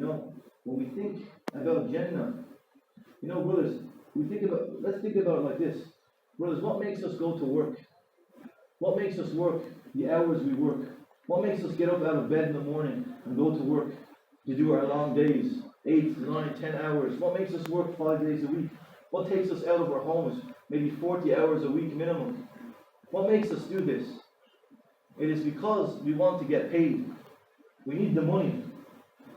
when we think about Jannah, brothers, let's think about it like this. Brothers, what makes us go to work? What makes us work the hours we work? What makes us get up out of bed in the morning and go to work to do our long days, 8, 9, 10 hours? What makes us work 5 days a week? What takes us out of our homes, maybe 40 hours a week minimum? What makes us do this? It is because we want to get paid. We need the money.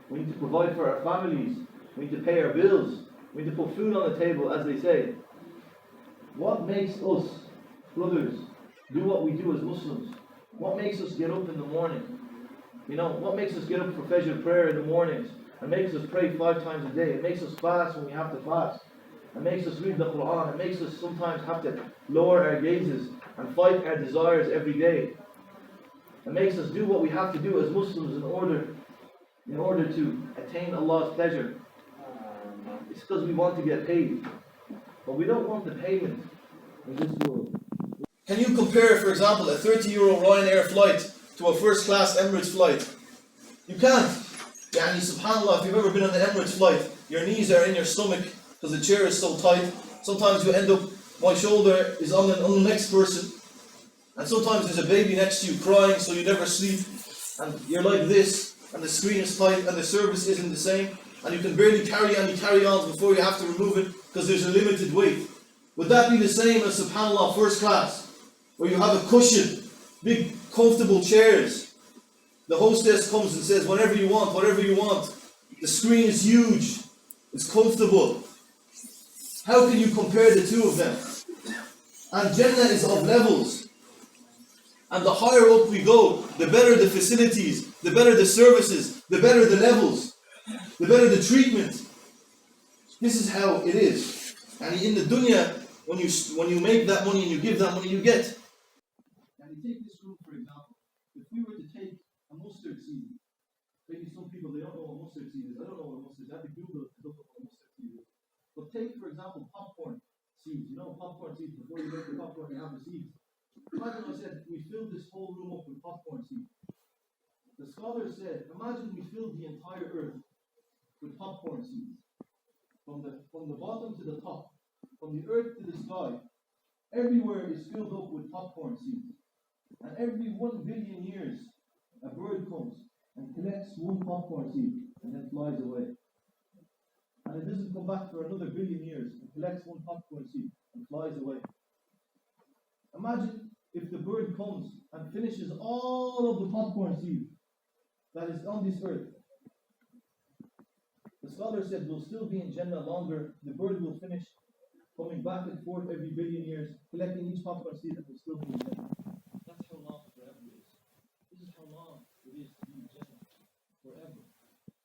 We need to provide for our families. We need to pay our bills. We need to put food on the table, as they say. What makes us, brothers, do what we do as Muslims? What makes us get up in the morning? What makes us get up for Fajr prayer in the mornings? It makes us pray 5 times a day. It makes us fast when we have to fast. It makes us read the Quran. It makes us sometimes have to lower our gazes and fight our desires every day. It makes us do what we have to do as Muslims in order to attain Allah's pleasure. It's because we want to get paid. But we don't want the payment in this world. Can you compare, for example, a 30-euro Ryanair flight to a first-class Emirates flight? You can't. Subhanallah, if you've ever been on the Emirates flight, your knees are in your stomach because the chair is so tight. Sometimes you end up, my shoulder is on the next person. And sometimes there's a baby next to you crying so you never sleep. And you're like this, and the screen is tight, and the service isn't the same. And you can barely carry any carry-ons before you have to remove it because there's a limited weight. Would that be the same as, subhanAllah, first class? Where you have a cushion, big comfortable chairs. The hostess comes and says, whatever you want. The screen is huge. It's comfortable. How can you compare the two of them? And Jannah is of levels. And the higher up we go, the better the facilities, the better the services, the better the levels, the better the treatment. This is how it is. And in the dunya, when you make that money and you give that money, you get. And you take this group, for example. If we were to take a mustard seed, maybe some people, they don't know what mustard seed is. I don't know what mustard is. I have to Google it to look up what mustard seed is. But take, for example, popcorn seeds. Popcorn seeds, before you make the popcorn, you have the seeds. Imagine I said, we filled this whole room up with popcorn seeds. The scholar said, imagine we filled the entire earth with popcorn seeds. From the bottom to the top, from the earth to the sky, everywhere is filled up with popcorn seeds. And every 1 billion years, a bird comes and collects one popcorn seed and then flies away. And it doesn't come back for another billion years and collects one popcorn seed and flies away. Imagine if the bird comes and finishes all of the popcorn seed that is on this earth. The scholar said we'll still be in Jannah longer. The bird will finish coming back and forth every billion years, collecting each popcorn seed, and will still be in Jannah.